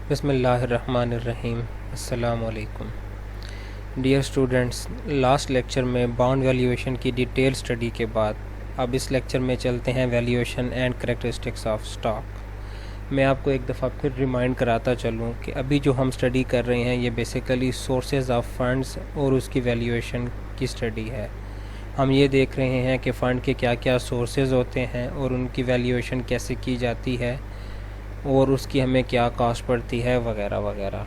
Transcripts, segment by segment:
बिस्मिल्लाहिर्रहमानिर्रहीम। अस्सलाम वालेकुम। डियर स्टूडेंट्स, लास्ट लेक्चर में बॉन्ड वैल्यूएशन की डिटेल स्टडी के बाद अब इस लेक्चर में चलते हैं valuation and characteristics of stock. मैं आपको एक दफ़ा फिर रिमाइंड कराता चलूँ कि अभी जो हम स्टडी कर रहे हैं ये बेसिकली सोर्सेज ऑफ फंड्स और उसकी वैल्यूएशन की स्टडी है। हम ये देख रहे हैं कि फ़ंड के क्या क्या सोर्सेज होते हैं और उनकी वैल्यूएशन कैसे की जाती है और उसकी हमें क्या कॉस्ट पड़ती है वगैरह वगैरह,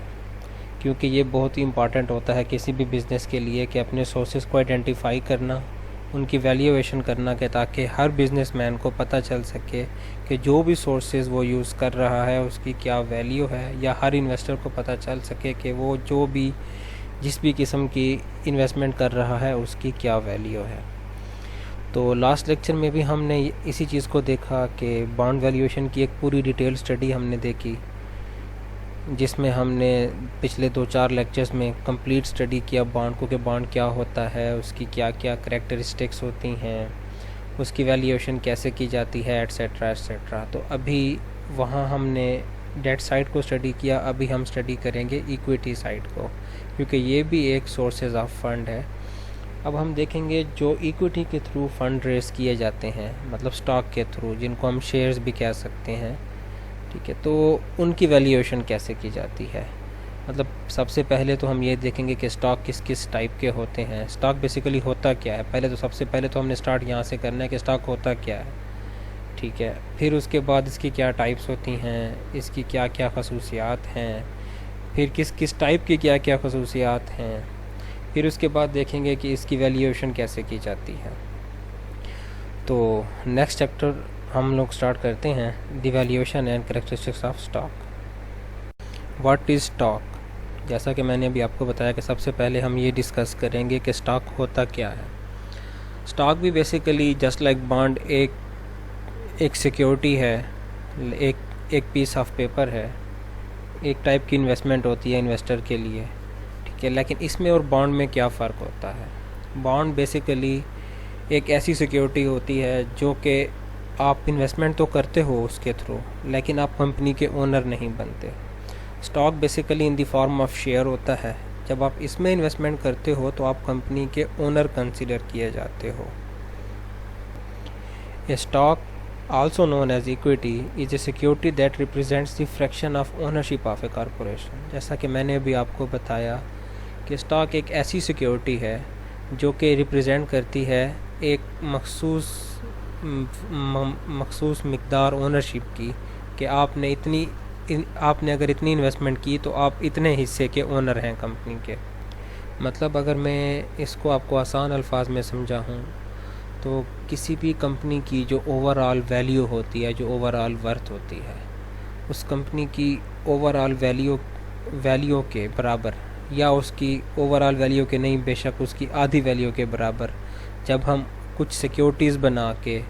क्योंकि ये बहुत ही इम्पॉर्टेंट होता है किसी भी बिज़नेस के लिए कि अपने सोर्सेज को आइडेंटिफाई करना, उनकी वैल्यूएशन करना, कि ताकि हर बिज़नेसमैन को पता चल सके कि जो भी सोर्सेज वो यूज़ कर रहा है उसकी क्या वैल्यू है, या हर इन्वेस्टर को पता चल सके कि वो जिस भी किस्म की इन्वेस्टमेंट कर रहा है उसकी क्या वैल्यू है। तो लास्ट लेक्चर में भी हमने इसी चीज़ को देखा कि बॉन्ड वैल्यूएशन की एक पूरी डिटेल स्टडी हमने देखी, जिसमें हमने पिछले 2-4 लेक्चर्स में कंप्लीट स्टडी किया बॉन्ड को, कि बॉन्ड क्या होता है, उसकी क्या क्या करैक्टरिस्टिक्स होती हैं, उसकी वैल्यूएशन कैसे की जाती है, एट्सेट्रा एट्सेट्रा। तो अभी वहाँ हमने डेट साइड को स्टडी किया, अभी हम स्टडी करेंगे इक्विटी साइड को, क्योंकि ये भी एक सोर्सेज ऑफ फंड है। अब हम देखेंगे जो इक्विटी के थ्रू फ़ंड रेस किए जाते हैं, मतलब स्टॉक के थ्रू, जिनको हम शेयर्स भी कह सकते हैं, ठीक है, तो उनकी वैल्यूएशन कैसे की जाती है। मतलब सबसे पहले तो हम ये देखेंगे कि स्टॉक किस किस टाइप के होते हैं, स्टॉक बेसिकली होता क्या है। सबसे पहले तो हमने स्टार्ट यहाँ से करना है कि स्टॉक होता क्या है, ठीक है। फिर उसके बाद इसकी क्या टाइप्स होती हैं, इसकी क्या क्या खसूसियात हैं, फिर किस किस टाइप की क्या क्या खसूसियात हैं, फिर उसके बाद देखेंगे कि इसकी वैल्यूएशन कैसे की जाती है। तो नेक्स्ट चैप्टर हम लोग स्टार्ट करते हैं, the valuation and characteristics of stock. What is stock. जैसा कि मैंने अभी आपको बताया कि सबसे पहले हम ये डिस्कस करेंगे कि स्टॉक होता क्या है। स्टॉक भी बेसिकली जस्ट लाइक बॉन्ड एक सिक्योरिटी है, एक पीस ऑफ पेपर है, एक टाइप की इन्वेस्टमेंट होती है इन्वेस्टर के लिए, ठीक है। लेकिन इसमें और बॉन्ड में क्या फ़र्क होता है। बॉन्ड बेसिकली एक ऐसी सिक्योरिटी होती है जो कि आप इन्वेस्टमेंट तो करते हो उसके थ्रू, लेकिन आप कंपनी के ओनर नहीं बनते। Stock basically in the form of share होता है। जब आप इसमें इन्वेस्टमेंट करते हो तो आप कंपनी के ओनर कंसिडर किए जाते हो। ए stock also known as equity is a security that represents the fraction of ownership of a corporation। जैसा कि मैंने अभी आपको बताया कि स्टॉक एक ऐसी सिक्योरिटी है जो कि रिप्रेजेंट करती है एक मखसूस मिकदार ओनरशिप की, कि आपने अगर इतनी इन्वेस्टमेंट की तो आप इतने हिस्से के ओनर हैं कंपनी के। मतलब अगर मैं इसको आपको आसान अल्फाज में समझाऊँ तो किसी भी कंपनी की जो ओवरऑल वैल्यू होती है, जो ओवरऑल वर्थ होती है, उस कंपनी की ओवरऑल वैल्यू के बराबर, या उसकी ओवरऑल वैल्यू के नहीं, बेशक उसकी आधी वैल्यू के बराबर, जब हम कुछ सिक्योरिटीज़ बना के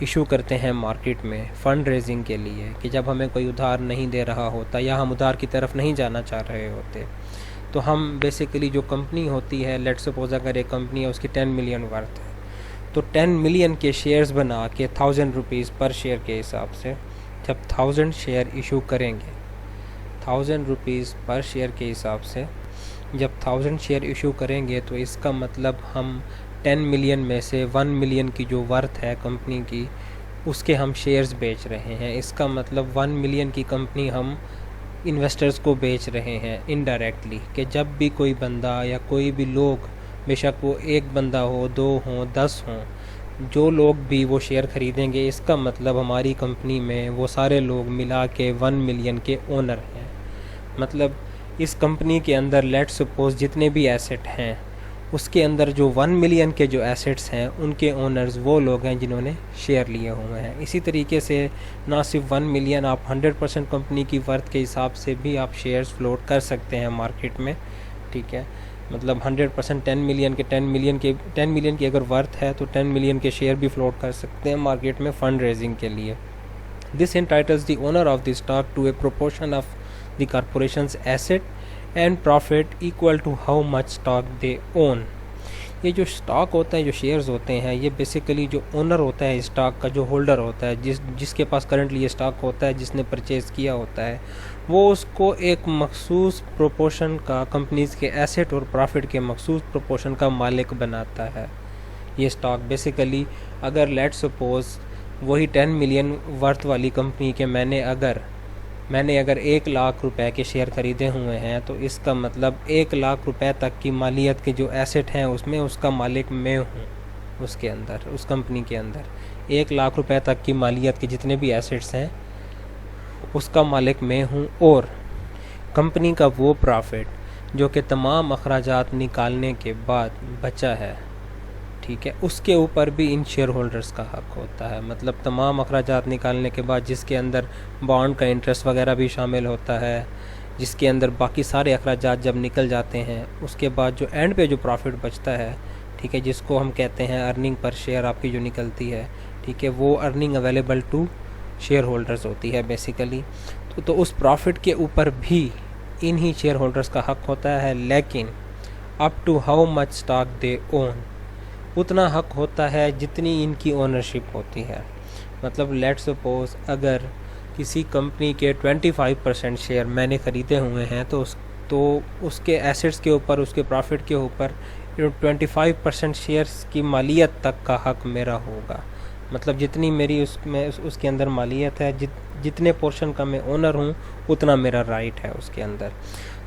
इशू करते हैं मार्केट में फ़ंड रेजिंग के लिए, कि जब हमें कोई उधार नहीं दे रहा होता या हम उधार की तरफ नहीं जाना चाह रहे होते, तो हम बेसिकली जो कंपनी होती है, लेट्स सपोज अगर एक कंपनी है उसकी 10 मिलियन वर्थ है, तो 10 मिलियन के शेयर्स बना के 1000 रुपीज़ पर शेयर के हिसाब से जब 1000 शेयर इशू करेंगे, 1000 रुपीज़ पर शेयर के हिसाब से जब 1000 शेयर इशू करेंगे, तो इसका मतलब हम 10 मिलियन में से 1 मिलियन की जो वर्थ है कंपनी की, उसके हम शेयर्स बेच रहे हैं। इसका मतलब 1 मिलियन की कंपनी हम इन्वेस्टर्स को बेच रहे हैं इनडायरेक्टली, कि जब भी कोई बंदा या कोई भी लोग, बेशक वो एक बंदा हो, 2 हों, 10 हों, जो लोग भी वो शेयर ख़रीदेंगे, इसका मतलब हमारी कंपनी में वो सारे लोग मिला के 1 मिलियन के ओनर हैं। मतलब इस कंपनी के अंदर लेट्स सपोज जितने भी एसेट हैं, उसके अंदर जो 1 मिलियन के जो एसेट्स हैं, उनके ओनर्स वो लोग हैं जिन्होंने शेयर लिए हुए हैं। इसी तरीके से ना सिर्फ 1 मिलियन, आप 100% कंपनी की वर्थ के हिसाब से भी आप शेयर्स फ्लोट कर सकते हैं मार्केट में, ठीक है। मतलब 100% 10 मिलियन की अगर वर्थ है तो 10 मिलियन के शेयर भी फ्लोट कर सकते हैं मार्केट में फ़ंड रेजिंग के लिए। This entitles the owner of the stock to a proportion of the corporation's asset and profit equal to how much stock they own. ये जो स्टॉक होता है, जो शेयर्स होते हैं, ये बेसिकली जो ओनर होता है स्टॉक का, जो होल्डर होता है, जिसके पास करंटली ये स्टॉक होता है, जिसने परचेज़ किया होता है, वो उसको एक मखसूस प्रोपोर्शन का, कंपनीज़ के एसेट और प्रॉफिट के मखसूस प्रोपोर्शन का मालिक बनाता है। ये स्टॉक बेसिकली, अगर लेट सपोज़ वही 10 मिलियन वर्थ वाली कंपनी के मैंने अगर 1 लाख रुपए के शेयर ख़रीदे हुए हैं, तो इसका मतलब 1 लाख रुपए तक की मालियत के जो एसेट हैं उसमें उसका मालिक मैं हूँ। उसके अंदर, उस कंपनी के अंदर 1 लाख रुपए तक की मालियत के जितने भी एसेट्स हैं उसका मालिक मैं हूँ। और कंपनी का वो प्रॉफिट जो कि तमाम अखराजात निकालने के बाद बचा है, ठीक है, उसके ऊपर भी इन शेयर होल्डर्स का हक होता है। मतलब तमाम अखराजात निकालने के बाद, जिसके अंदर बॉन्ड का इंटरेस्ट वगैरह भी शामिल होता है, जिसके अंदर बाकी सारे अखराजात जब निकल जाते हैं, उसके बाद जो एंड पे जो प्रॉफिट बचता है, ठीक है, जिसको हम कहते हैं अर्निंग पर शेयर आपकी जो निकलती है, ठीक है, वो earning available to shareholders होती है बेसिकली। तो उस प्रॉफिट के ऊपर भी इन्हीं शेयर होल्डर्स का हक होता है, लेकिन up to how much stock they own, उतना हक होता है जितनी इनकी ओनरशिप होती है। मतलब लेट सपोज अगर किसी कंपनी के 25% शेयर मैंने ख़रीदे हुए हैं, तो उसके एसेट्स के ऊपर, उसके प्रॉफिट के ऊपर 25% शेयर्स की मालियत तक का हक मेरा होगा। मतलब जितनी मेरी उसके अंदर मालियत है, जितने पोर्शन का मैं ओनर हूँ, उतना मेरा राइट है उसके अंदर।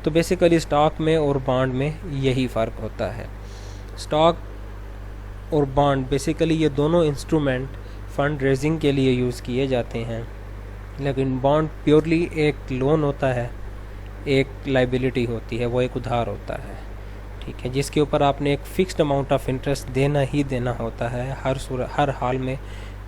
तो बेसिकली स्टॉक में और बॉन्ड में यही फ़र्क होता है। स्टॉक और बॉन्ड बेसिकली ये दोनों इंस्ट्रूमेंट फ़ंड रेजिंग के लिए यूज़ किए जाते हैं, लेकिन बॉन्ड प्योरली एक लोन होता है, एक लाइबिलिटी होती है, वो एक उधार होता है, ठीक है, जिसके ऊपर आपने एक फ़िक्स्ड अमाउंट ऑफ इंटरेस्ट देना ही देना होता है हर हाल में।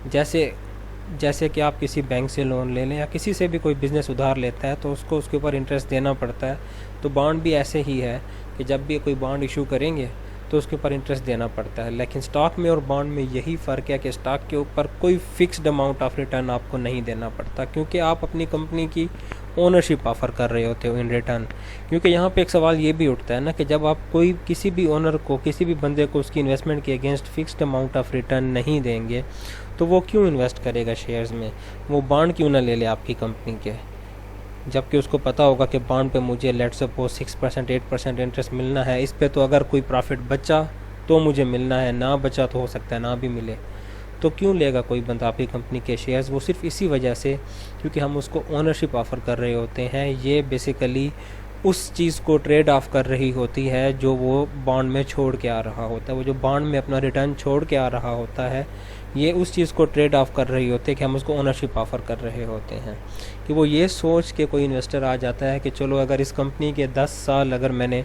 जैसे कि आप किसी बैंक से लोन ले लें या किसी से भी कोई बिज़नेस उधार लेता है, तो उसको उसके ऊपर इंटरेस्ट देना पड़ता है। तो बॉन्ड भी ऐसे ही है कि जब भी कोई बॉन्ड इशू करेंगे तो उसके ऊपर इंटरेस्ट देना पड़ता है। लेकिन स्टॉक में और बॉन्ड में यही फ़र्क है कि स्टॉक के ऊपर कोई फ़िक्स्ड अमाउंट ऑफ रिटर्न आपको नहीं देना पड़ता, क्योंकि आप अपनी कंपनी की ओनरशिप ऑफ़र कर रहे होते हो इन रिटर्न। क्योंकि यहाँ पे एक सवाल ये भी उठता है ना कि जब आप किसी भी ओनर को, किसी भी बंदे को उसकी इन्वेस्टमेंट के against fixed amount of return नहीं देंगे, तो वो क्यों इन्वेस्ट करेगा शेयर्स में? वो बॉन्ड क्यों ना ले ले आपकी कंपनी के, जबकि उसको पता होगा कि बॉन्ड पे मुझे लेट सपोज 6% 8% इंटरेस्ट मिलना है, इस पे तो अगर कोई प्रॉफिट बचा तो मुझे मिलना है, ना बचा तो हो सकता है ना भी मिले। तो क्यों लेगा कोई बंदा आपकी कंपनी के शेयर्स? वो सिर्फ इसी वजह से क्योंकि हम उसको ओनरशिप ऑफ़र कर रहे होते हैं। ये बेसिकली उस चीज़ को ट्रेड ऑफ कर रही होती है जो वो बॉन्ड में छोड़ के आ रहा होता है। वो जो बॉन्ड में अपना रिटर्न छोड़ के आ रहा होता है, ये उस चीज़ को ट्रेड ऑफ कर रही होती है कि हम उसको ओनरशिप ऑफ़र कर रहे होते हैं। कि वो ये सोच के कोई इन्वेस्टर आ जाता है कि चलो अगर इस कंपनी के 10 साल अगर मैंने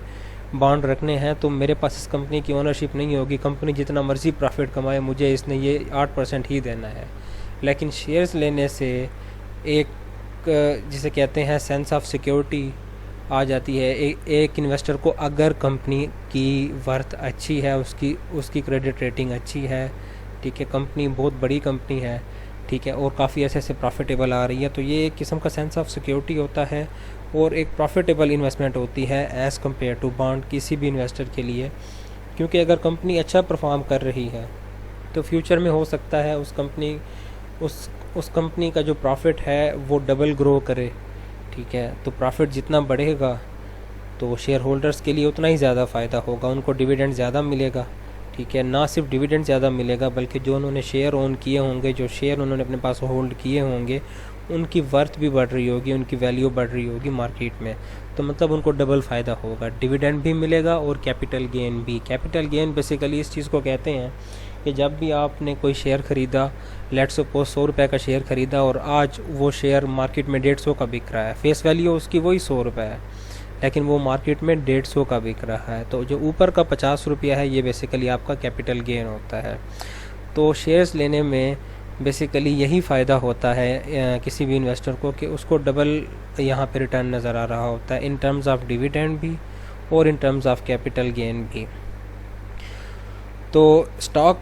बॉन्ड रखने हैं तो मेरे पास इस कंपनी की ओनरशिप नहीं होगी, कंपनी जितना मर्ज़ी प्रॉफिट कमाए मुझे इसने ये 8% ही देना है। लेकिन शेयर्स लेने से एक जिसे कहते हैं सेंस ऑफ सिक्योरिटी आ जाती है। एक इन्वेस्टर को अगर कंपनी की वर्थ अच्छी है, उसकी क्रेडिट रेटिंग अच्छी है, ठीक है, कंपनी बहुत बड़ी कंपनी है, ठीक है, और काफ़ी ऐसे से प्रॉफिटेबल आ रही है, तो ये एक किस्म का सेंस ऑफ सिक्योरिटी होता है और एक प्रॉफिटेबल इन्वेस्टमेंट होती है एज़ कम्पेयर टू बॉन्ड किसी भी इन्वेस्टर के लिए। क्योंकि अगर कंपनी अच्छा परफॉर्म कर रही है तो फ्यूचर में हो सकता है उस कंपनी का जो प्रॉफिट है वो डबल ग्रो करे, ठीक है। तो प्रॉफिट जितना बढ़ेगा तो शेयर होल्डर्स के लिए उतना ही ज़्यादा फ़ायदा होगा, उनको डिविडेंड ज़्यादा मिलेगा, ठीक है। ना सिर्फ डिविडेंड ज़्यादा मिलेगा बल्कि जो उन्होंने शेयर ओन किए होंगे, जो शेयर उन्होंने अपने पास होल्ड किए होंगे, उनकी वर्थ भी बढ़ रही होगी, उनकी वैल्यू बढ़ रही होगी मार्केट में। तो मतलब उनको डबल फ़ायदा होगा, डिविडेंड भी मिलेगा और कैपिटल गेन भी। कैपिटल गेन बेसिकली इस चीज़ को कहते हैं कि जब भी आपने कोई शेयर ख़रीदा, लेट्स सपोज 100 रुपये का शेयर ख़रीदा और आज वो शेयर मार्केट में 150 का बिक रहा है, फेस वैल्यू उसकी वही 100 रुपये है, लेकिन वो मार्केट में 150 का बिक रहा है, तो जो ऊपर का 50 रुपया है ये बेसिकली आपका कैपिटल गेन होता है। तो शेयर्स लेने में बेसिकली यही फ़ायदा होता है किसी भी इन्वेस्टर को कि उसको डबल यहाँ पे रिटर्न नज़र आ रहा होता है, इन टर्म्स ऑफ डिविडेंड भी और in terms of capital gain भी। तो स्टॉक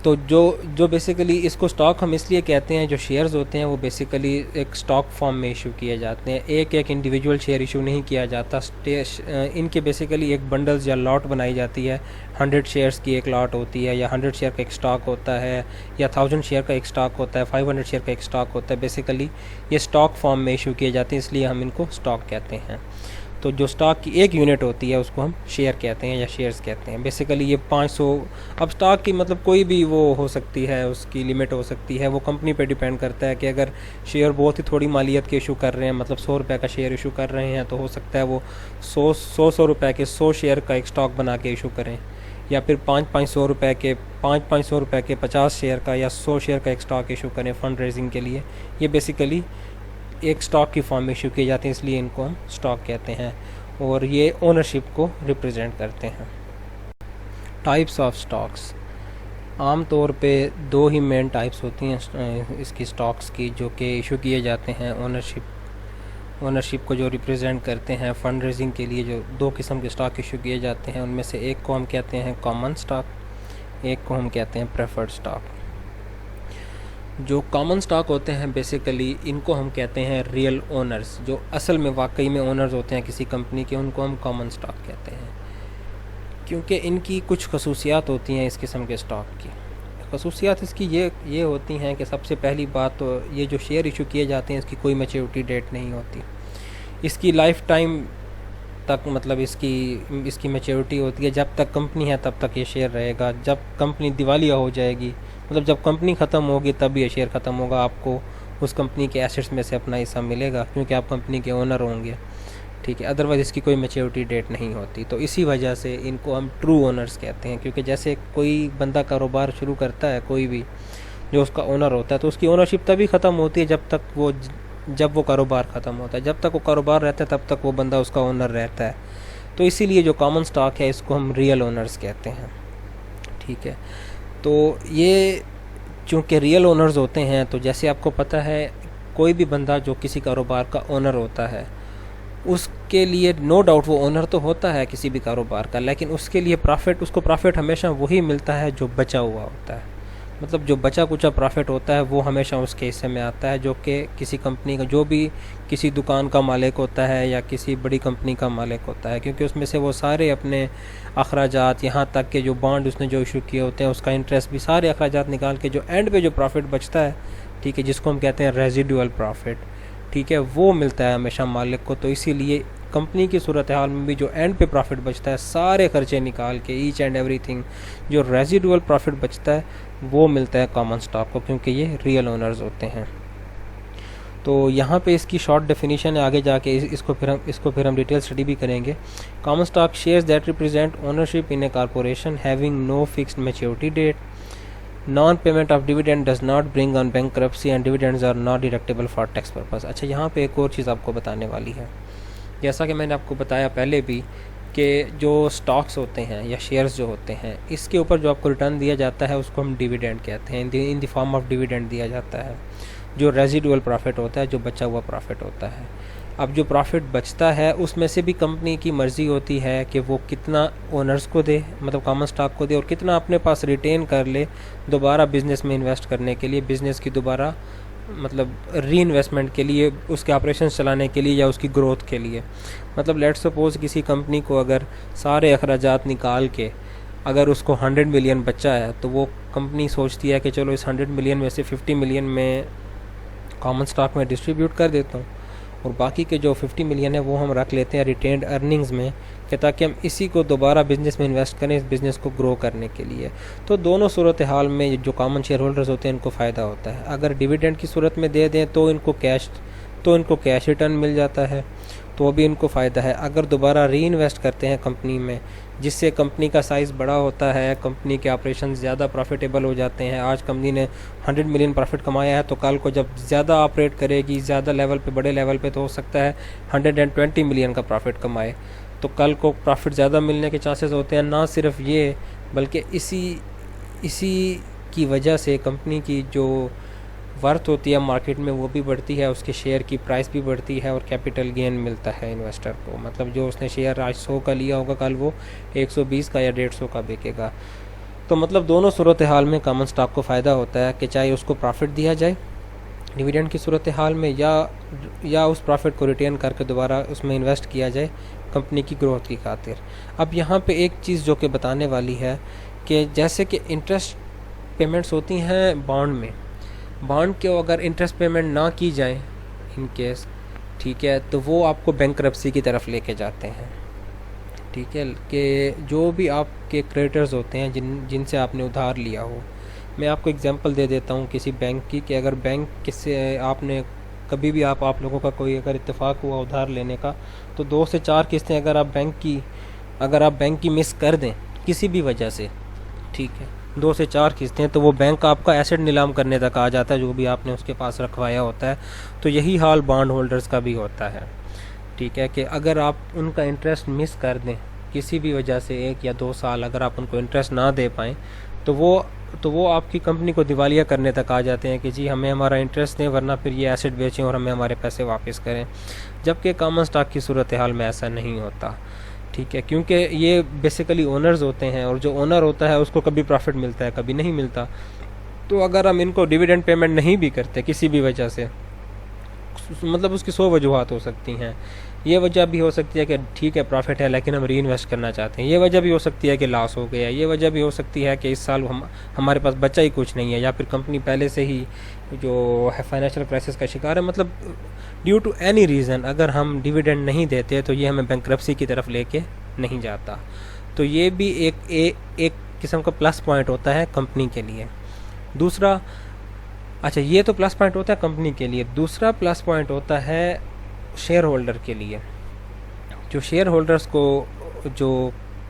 तो जो बेसिकली इसको स्टॉक हम इसलिए कहते हैं, जो शेयर्स होते हैं वो बेसिकली एक स्टॉक फॉर्म में इशू किए जाते हैं, एक इंडिविजुअल शेयर इशू नहीं किया जाता। इनके बेसिकली एक बंडल्स या लॉट बनाई जाती है 100 शेयर्स की एक लॉट होती है, या 100 शेयर का एक स्टॉक होता है, या 1000 शेयर का एक स्टॉक होता है, 500 शेयर का एक स्टॉक होता है। बेसिकली ये स्टॉक फॉर्म में इशू किए जाते हैं, इसलिए हम इनको स्टॉक कहते हैं। तो जो स्टॉक की एक यूनिट होती है उसको हम शेयर कहते हैं या शेयर्स कहते हैं। बेसिकली ये 500, अब स्टॉक की मतलब कोई भी वो हो सकती है, उसकी लिमिट हो सकती है, वो कंपनी पे डिपेंड करता है कि अगर शेयर बहुत ही थोड़ी मालियत के इशू कर रहे हैं, मतलब 100 रुपये का शेयर इशू कर रहे हैं, तो हो सकता है वो 100 रुपये के 100 शेयर का एक स्टॉक बना के इशू करें, या फिर 500 रुपये के 500 रुपये के 50 शेयर का या 100 शेयर का एक स्टॉक इशू करें फंड रेजिंग के लिए। ये बेसिकली एक स्टॉक की फॉर्म में इशू किए जाते हैं, इसलिए इनको हम स्टॉक कहते हैं, और ये ओनरशिप को रिप्रेजेंट करते हैं। टाइप्स ऑफ स्टॉक्स, आम तौर पे दो ही मेन टाइप्स होती हैं इसकी स्टॉक्स की, जो कि इशू किए जाते हैं ओनरशिप को जो रिप्रेजेंट करते हैं। फंड रेजिंग के लिए जो दो किस्म के स्टॉक इशू किए जाते हैं, उनमें से एक को हम कहते हैं कॉमन स्टॉक, एक को हम कहते हैं प्रेफर्ड स्टॉक। जो कॉमन स्टॉक होते हैं बेसिकली इनको हम कहते हैं रियल ओनर्स, जो असल में वाकई में ओनर्स होते हैं किसी कंपनी के, उनको हम कॉमन स्टॉक कहते हैं, क्योंकि इनकी कुछ खसूसियात होती हैं इस किस्म के स्टॉक की। खसूसियात इसकी ये होती हैं कि सबसे पहली बात तो ये जो शेयर इशू किए जाते हैं इसकी कोई मैच्योरिटी डेट नहीं होती, इसकी लाइफ टाइम तक, मतलब इसकी मैच्योरिटी होती है, जब तक कंपनी है तब तक ये शेयर रहेगा। जब कंपनी दिवालिया हो जाएगी, मतलब जब कंपनी ख़त्म होगी तब ये शेयर ख़त्म होगा, आपको उस कंपनी के एसेट्स में से अपना हिस्सा मिलेगा, क्योंकि आप कंपनी के ओनर होंगे, ठीक है। अदरवाइज़ इसकी कोई मैच्योरिटी डेट नहीं होती। तो इसी वजह से इनको हम ट्रू ओनर्स कहते हैं, क्योंकि जैसे कोई बंदा कारोबार शुरू करता है, कोई भी जो उसका ओनर होता है, तो उसकी ओनरशिप तभी ख़त्म होती है जब वो कारोबार ख़त्म होता है। जब तक वो कारोबार रहता है तब तक वो बंदा उसका ओनर रहता है। तो इसीलिए जो कॉमन स्टॉक है इसको हम रियल ओनर्स कहते हैं, ठीक है। तो ये चूँकि रियल ओनर्स होते हैं, तो जैसे आपको पता है कोई भी बंदा जो किसी कारोबार का ओनर होता है, उसके लिए नो डाउट वो ओनर तो होता है किसी भी कारोबार का, लेकिन उसके लिए उसको प्रॉफिट हमेशा वही मिलता है जो बचा हुआ होता है। मतलब जो बचा कुचा प्रॉफिट होता है वो हमेशा उसके हिस्से में आता है, जो कि किसी कंपनी का, जो भी किसी दुकान का मालिक होता है या किसी बड़ी कंपनी का मालिक होता है, क्योंकि उसमें से वो सारे अपने अखराजात, यहाँ तक कि जो बॉन्ड उसने जो इशू किए होते हैं उसका इंटरेस्ट भी, सारे अखराजात निकाल के जो एंड पे जो प्रॉफिट बचता है, ठीक है, जिसको हम कहते हैं रेजिडुअल प्रॉफिट, ठीक है, वो मिलता है हमेशा मालिक को। तो इसीलिए कंपनी की सूरत हाल में भी जो एंड पे प्रॉफिट बचता है, सारे खर्चे निकाल के ईच एंड एवरीथिंग, जो रेजिडुअल प्रॉफिट बचता है वो मिलता है कॉमन स्टॉक को, क्योंकि ये रियल ओनर्स होते हैं। तो यहाँ पे इसकी शॉर्ट डेफिनेशन है, आगे जाके इसको फिर हम डिटेल स्टडी भी करेंगे। Common stock shares that represent ownership in a corporation having no fixed maturity date, non payment of dividend does not bring on bankruptcy and dividends are not deductible for tax purpose. अच्छा, यहाँ पे एक और चीज़ आपको बताने वाली है। जैसा कि मैंने आपको बताया पहले भी कि जो स्टॉक्स होते हैं या शेयर्स जो होते हैं, इसके ऊपर जो आपको रिटर्न दिया जाता है उसको हम डिविडेंड कहते हैं, in the form of dividend दिया जाता है, जो रेजिडुअल प्रॉफिट होता है, जो बचा हुआ प्रॉफिट होता है। अब जो प्रॉफिट बचता है उसमें से भी कंपनी की मर्ज़ी होती है कि वो कितना ओनर्स को दे, मतलब कॉमन स्टॉक को दे, और कितना अपने पास रिटेन कर ले दोबारा बिज़नेस में इन्वेस्ट करने के लिए, बिज़नेस की दोबारा मतलब री इन्वेस्टमेंट के लिए, उसके ऑपरेशंस चलाने के लिए या उसकी ग्रोथ के लिए। मतलब लेट्स सपोज़ किसी कंपनी को अगर सारे अखराजात निकाल के अगर उसको 100 मिलियन बचा है, तो वो कंपनी सोचती है कि चलो इस 100 मिलियन में से 50 मिलियन में कॉमन स्टॉक में डिस्ट्रीब्यूट कर देता हूँ, और बाकी के जो 50 मिलियन है वो हम रख लेते हैं रिटेन्ड अर्निंग्स में, कि ताकि हम इसी को दोबारा बिज़नेस में इन्वेस्ट करें, इस बिज़नेस को ग्रो करने के लिए। तो दोनों सूरत हाल में जो कॉमन शेयर होल्डर्स होते हैं इनको फ़ायदा होता है। अगर डिविडेंड की सूरत में दे दें तो इनको कैश रिटर्न मिल जाता है, तो भी इनको फ़ायदा है। अगर दोबारा री इन्वेस्ट करते हैं कंपनी में, जिससे कंपनी का साइज़ बड़ा होता है, कंपनी के ऑपरेशन ज़्यादा प्रॉफिटेबल हो जाते हैं। आज कंपनी ने 100 मिलियन प्रॉफिट कमाया है, तो कल को जब ज़्यादा ऑपरेट करेगी, ज़्यादा लेवल पे, बड़े लेवल पे, तो हो सकता है 120 मिलियन का प्रॉफिट कमाए, तो कल को प्रॉफिट ज़्यादा मिलने के चांसेस होते हैं। ना सिर्फ ये, बल्कि इसी की वजह से कंपनी की जो वर्थ होती है मार्केट में वो भी बढ़ती है, उसके शेयर की प्राइस भी बढ़ती है, और कैपिटल गेन मिलता है इन्वेस्टर को। मतलब जो उसने शेयर आज 100 का लिया होगा, कल वो 120 का या 150 का बिकेगा। तो मतलब दोनों सूरत हाल में कॉमन स्टॉक को फ़ायदा होता है कि चाहे उसको प्रॉफिट दिया जाए डिविडेंड की सूरत हाल में या उस प्रॉफिट को रिटेन करके दोबारा उसमें इन्वेस्ट किया जाए कंपनी की ग्रोथ की खातिर। अब यहाँ पे एक चीज़ जो कि बताने वाली है कि जैसे कि इंटरेस्ट पेमेंट्स होती हैं बॉन्ड में, बॉन्ड के अगर इंटरेस्ट पेमेंट ना की जाए इन केस, ठीक है, तो वो आपको बैंकरप्सी की तरफ लेके जाते हैं। ठीक है, कि जो भी आपके क्रेडिटर्स होते हैं जिनसे आपने उधार लिया हो, मैं आपको एग्जांपल दे देता हूँ किसी बैंक की, कि अगर बैंक किससे आपने कभी भी आप लोगों का कोई अगर इत्तेफाक हुआ उधार लेने का, तो 2 से 4 किस्तें अगर आप बैंक की मिस कर दें किसी भी वजह से, ठीक है, 2 से 4 किस्तें, तो वो बैंक आपका एसेट नीलाम करने तक आ जाता है जो भी आपने उसके पास रखवाया होता है। तो यही हाल बॉन्ड होल्डर्स का भी होता है। ठीक है, कि अगर आप उनका इंटरेस्ट मिस कर दें किसी भी वजह से 1 या 2 साल अगर आप उनको इंटरेस्ट ना दे पाएँ, तो वो आपकी कंपनी को दिवालिया करने तक आ जाते हैं कि जी हमें हमारा इंटरेस्ट दें, वरना फिर ये एसेट बेचें और हमें हमारे पैसे वापस करें। जबकि कॉमन स्टॉक की सूरत हाल में ऐसा नहीं होता। ठीक है, क्योंकि ये बेसिकली ओनर्स होते हैं और जो ओनर होता है उसको कभी प्रॉफिट मिलता है, कभी नहीं मिलता। तो अगर हम इनको डिविडेंड पेमेंट नहीं भी करते किसी भी वजह से, मतलब उसकी 100 वजूहात हो सकती हैं। ये वजह भी हो सकती है कि ठीक है प्रॉफिट है लेकिन हम री इन्वेस्ट करना चाहते हैं। ये वजह भी हो सकती है कि लॉस हो गया। ये वजह भी हो सकती है कि इस साल हमारे पास बचा ही कुछ नहीं है, या फिर कंपनी पहले से ही जो है फाइनेंशियल क्राइसिस का शिकार है। मतलब ड्यू टू एनी रीज़न अगर हम डिविडेंड नहीं देते तो ये हमें बैंकरप्सी की तरफ लेके नहीं जाता। तो ये भी एक किस्म का प्लस पॉइंट होता है कंपनी के लिए। दूसरा, अच्छा ये तो प्लस पॉइंट होता है कंपनी के लिए। दूसरा प्लस पॉइंट होता है शेयर होल्डर के लिए। जो शेयर होल्डर्स को जो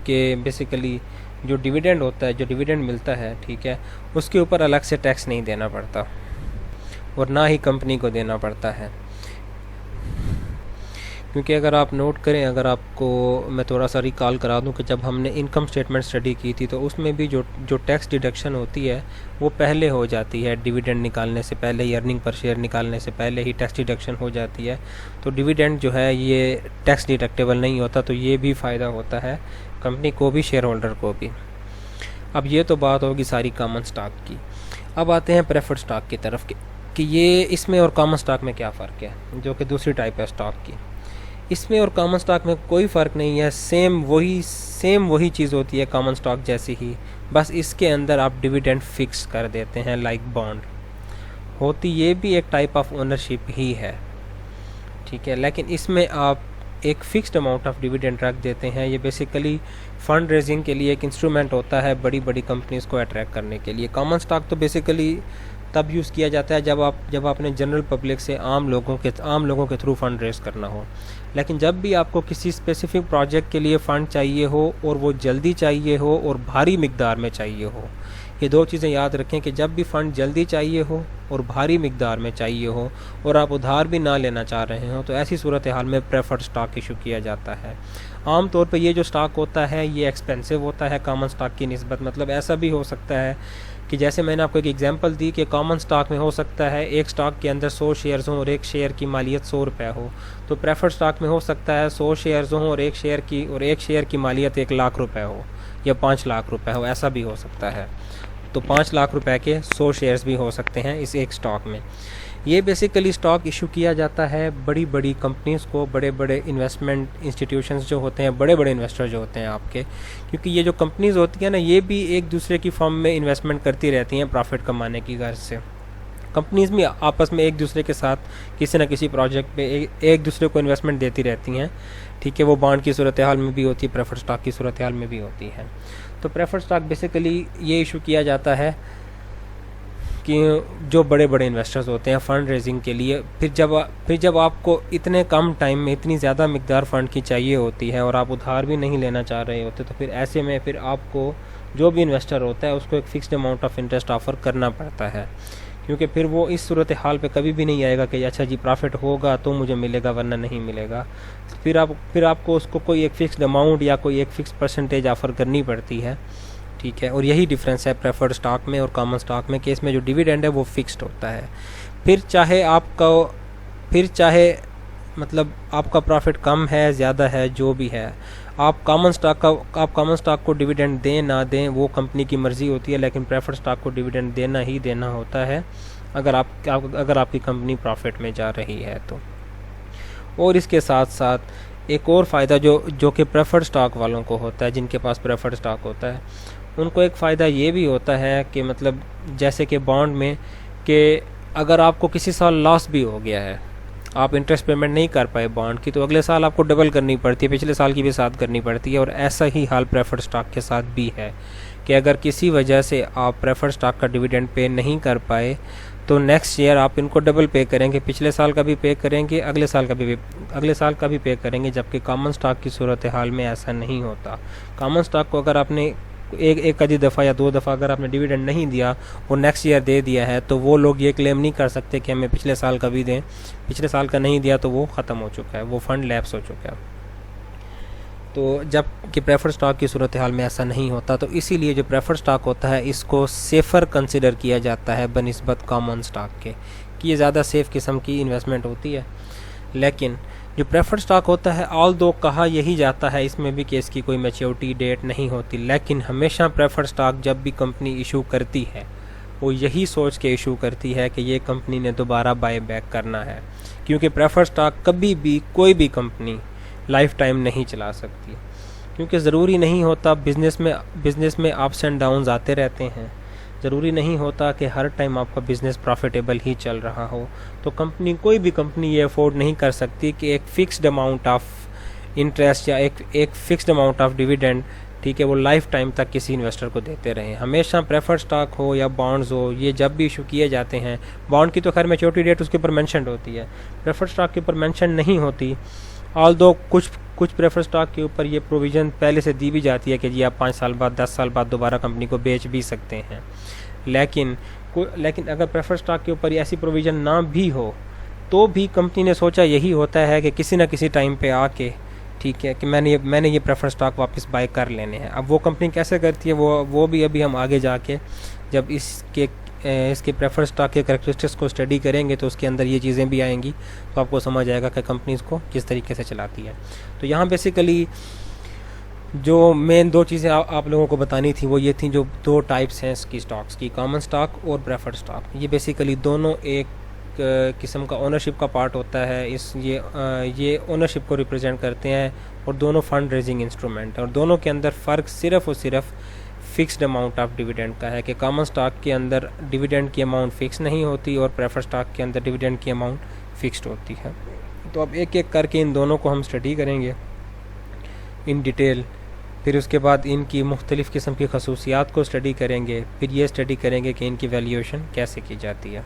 कि बेसिकली जो डिविडेंड होता है, जो डिविडेंड मिलता है, ठीक है, उसके ऊपर अलग से टैक्स नहीं देना पड़ता और ना ही कंपनी को देना पड़ता है। क्योंकि अगर आप नोट करें, अगर आपको मैं थोड़ा सा रिकॉल करा दूं कि जब हमने इनकम स्टेटमेंट स्टडी की थी तो उसमें भी जो टैक्स डिडक्शन होती है वो पहले हो जाती है। डिविडेंड निकालने से पहले ही, अर्निंग पर शेयर निकालने से पहले ही टैक्स डिडक्शन हो जाती है। तो डिविडेंड जो है ये टैक्स डिडक्टेबल नहीं होता। तो ये भी फ़ायदा होता है कंपनी को भी, शेयर होल्डर को भी। अब ये तो बात होगी सारी कॉमन स्टॉक की। अब आते हैं प्रेफर्ड स्टॉक की तरफ कि ये इसमें और कॉमन स्टॉक में क्या फ़र्क है, जो कि दूसरी टाइप है स्टॉक की। इसमें और कॉमन स्टॉक में कोई फ़र्क नहीं है, सेम वही चीज़ होती है कॉमन स्टॉक जैसी ही, बस इसके अंदर आप डिविडेंड फिक्स कर देते हैं लाइक बॉन्ड होती। ये भी एक टाइप ऑफ ओनरशिप ही है, ठीक है, लेकिन इसमें आप एक फ़िक्स्ड अमाउंट ऑफ डिविडेंड रख देते हैं। ये बेसिकली फ़ंड रेजिंग के लिए एक इंस्ट्रूमेंट होता है बड़ी बड़ी कंपनीज़ को अट्रैक्ट करने के लिए। कॉमन स्टॉक तो बेसिकली तब यूज़ किया जाता है जब आपने जनरल पब्लिक से आम लोगों के थ्रू फ़ंड रेज़ करना हो। लेकिन जब भी आपको किसी स्पेसिफिक प्रोजेक्ट के लिए फ़ंड चाहिए हो और वो जल्दी चाहिए हो और भारी मिकदार में चाहिए हो, ये 2 चीज़ें याद रखें कि जब भी फ़ंड जल्दी चाहिए हो और भारी मिकदार में चाहिए हो और आप उधार भी ना लेना चाह रहे हो, तो ऐसी सूरत हाल में प्रेफर्ड स्टॉक इशू किया जाता है। आम तौर पे ये जो स्टॉक होता है ये एक्सपेंसिव होता है कॉमन स्टॉक की निस्बत। मतलब ऐसा भी हो सकता है कि जैसे मैंने आपको एक एग्जांपल दी कि कॉमन स्टॉक में हो सकता है एक स्टॉक के अंदर 100 शेयर्स हों और एक शेयर की मालियत 100 रुपये हो, तो प्रेफर्ड स्टॉक में हो सकता है 100 शेयर्स हों और एक शेयर की मालियत 1 लाख रुपए हो या 5 लाख रुपए हो, ऐसा भी हो सकता है। तो 5 लाख रुपए के 100 शेयर्स भी हो सकते हैं इस एक स्टॉक में। ये बेसिकली स्टॉक इशू किया जाता है बड़ी बड़ी कंपनीज़ को, बड़े बड़े इन्वेस्टमेंट इंस्टीट्यूशंस जो होते हैं, बड़े बड़े इन्वेस्टर जो होते हैं आपके, क्योंकि ये जो कंपनीज़ होती हैं ना, ये भी एक दूसरे की फर्म में इन्वेस्टमेंट करती रहती हैं प्रॉफिट कमाने की गर्ज से। कंपनीज़ में आपस में एक दूसरे के साथ किसी न किसी प्रोजेक्ट पे एक दूसरे को इन्वेस्टमेंट देती रहती हैं, ठीक है। वो बॉन्ड की सूरत हाल में भी होती है, प्रेफर्ड स्टॉक की सूरत हाल में भी होती है। तो प्रेफर्ड स्टॉक बेसिकली ये इशू किया जाता है कि जो बड़े बड़े इन्वेस्टर्स होते हैं फ़ंड रेजिंग के लिए, फिर जब आपको इतने कम टाइम में इतनी ज़्यादा मिकदार फ़ंड की चाहिए होती है और आप उधार भी नहीं लेना चाह रहे होते, तो फिर ऐसे में फिर आपको जो भी इन्वेस्टर होता है उसको एक fixed amount of interest offer करना पड़ता है। क्योंकि फिर वो इस सूरत हाल पे कभी भी नहीं आएगा कि अच्छा जी प्रॉफिट होगा तो मुझे मिलेगा वरना नहीं मिलेगा। फिर आपको उसको कोई एक फ़िक्स्ड अमाउंट या कोई एक फ़िक्स परसेंटेज ऑफ़र करनी पड़ती है, ठीक है। और यही डिफरेंस है प्रेफर्ड स्टॉक में और कॉमन स्टॉक में, कि इसमें जो डिविडेंड है वो फिक्स्ड होता है। फिर चाहे मतलब आपका प्रॉफिट कम है ज़्यादा है जो भी है, आप कॉमन स्टॉक को डिविडेंड दें ना दें वो कंपनी की मर्ज़ी होती है, लेकिन प्रेफर्ड स्टॉक को डिविडेंड देना ही देना होता है अगर आपकी कंपनी प्रॉफिट में जा रही है तो। और इसके साथ साथ एक और फ़ायदा जो कि प्रेफर्ड स्टॉक वालों को होता है, जिनके पास प्रेफर्ड स्टॉक होता है, उनको एक फ़ायदा ये भी होता है कि मतलब जैसे कि बॉन्ड में कि अगर आपको किसी साल लॉस भी हो गया है, आप इंटरेस्ट पेमेंट नहीं कर पाए बॉन्ड की, तो अगले साल आपको डबल करनी पड़ती है, पिछले साल की भी साथ करनी पड़ती है। और ऐसा ही हाल प्रेफर्ड स्टॉक के साथ भी है कि अगर किसी वजह से आप प्रेफर्ड स्टॉक का डिविडेंड पे नहीं कर पाए तो नेक्स्ट ईयर आप इनको डबल पे करेंगे, पिछले साल का भी पे करेंगे, अगले साल का भी पे करेंगे। जबकि कॉमन स्टॉक की सूरत हाल में ऐसा नहीं होता। कॉमन स्टॉक को अगर आपने एक आधी दफ़ा या 2 दफ़ा अगर आपने डिविडेंड नहीं दिया और नेक्स्ट ईयर दे दिया है, तो वो लोग ये क्लेम नहीं कर सकते कि हमें पिछले साल का भी दें। पिछले साल का नहीं दिया तो वो ख़त्म हो चुका है, वो फंड लैप्स हो चुका है। तो जब कि प्रेफर्ड स्टॉक की सूरत हाल में ऐसा नहीं होता, तो इसीलिए जो प्रेफर्ड स्टॉक होता है इसको सेफ़र कंसिडर किया जाता है बनिस्बत कॉमन स्टॉक के, कि ये ज़्यादा सेफ़ किस्म की इन्वेस्टमेंट होती है। लेकिन जो प्रेफर्ड स्टॉक होता है, ऑल दो कहा यही जाता है इसमें भी कि इसकी कोई मैच्योरिटी डेट नहीं होती, लेकिन हमेशा प्रेफर्ड स्टॉक जब भी कंपनी इशू करती है वो यही सोच के इशू करती है कि ये कंपनी ने दोबारा बाय बैक करना है। क्योंकि प्रेफर्ड स्टॉक कभी भी कोई भी कंपनी लाइफ टाइम नहीं चला सकती, क्योंकि ज़रूरी नहीं होता, बिज़नेस में अप्स एंड डाउन्स आते रहते हैं। ज़रूरी नहीं होता कि हर टाइम आपका बिज़नेस प्रॉफिटेबल ही चल रहा हो। तो कोई भी कंपनी ये अफोर्ड नहीं कर सकती कि एक फ़िक्स्ड अमाउंट ऑफ इंटरेस्ट या एक फ़िक्स्ड अमाउंट ऑफ डिविडेंड, ठीक है, वो लाइफ टाइम तक किसी इन्वेस्टर को देते रहें। हमेशा प्रेफर्ड स्टॉक हो या बॉन्ड्स हो, ये जब भी इशू किए जाते हैं, बॉन्ड की तो खैर मैच्योरिटी डेट उसके ऊपर मेंशन होती है, प्रेफर्ड स्टॉक के ऊपर मेंशन नहीं होती। ऑल्दो कुछ प्रेफर्ड स्टॉक के ऊपर ये प्रोविज़न पहले से दी भी जाती है कि जी आप 5 साल बाद 10 साल बाद दोबारा कंपनी को बेच भी सकते हैं। लेकिन अगर प्रेफर्ड स्टॉक के ऊपर ऐसी प्रोविज़न ना भी हो तो भी कंपनी ने सोचा यही होता है कि किसी न किसी टाइम पे आके, ठीक है, कि मैंने ये प्रेफर्ड स्टॉक वापस बाय कर लेने हैं। अब वो कंपनी कैसे करती है वो भी अभी हम आगे जाके जब इसके प्रेफर्ड स्टॉक के करैक्टरिस्टिक्स को स्टडी करेंगे तो उसके अंदर ये चीज़ें भी आएंगी, तो आपको समझ आएगा कि कंपनी इसको किस तरीके से चलाती है। तो यहाँ बेसिकली जो मेन 2 चीज़ें आप लोगों को बतानी थी वो ये थी, जो 2 टाइप्स हैं इसकी स्टॉक्स की, कॉमन स्टॉक और प्रेफर्ड स्टॉक। ये बेसिकली दोनों एक किस्म का ओनरशिप का पार्ट होता है। ये ओनरशिप को रिप्रेजेंट करते हैं और दोनों फंड रेजिंग इंस्ट्रूमेंट, और दोनों के अंदर फ़र्क सिर्फ़ और सिर्फ फ़िक्स्ड अमाउंट ऑफ डिविडेंड का है कि कॉमन स्टॉक के अंदर डिविडेंड की अमाउंट फ़िक्स नहीं होती और प्रेफर्ड स्टॉक के अंदर डिविडेंड की अमाउंट फ़िक्स्ड होती है। तो अब एक एक करके इन दोनों को हम स्टडी करेंगे इन डिटेल, फिर उसके बाद इनकी मुख्तलिफ़ किस्म की खसूसियात को स्टडी करेंगे, फिर ये स्टडी करेंगे कि इनकी वैल्यूएशन कैसे की जाती है।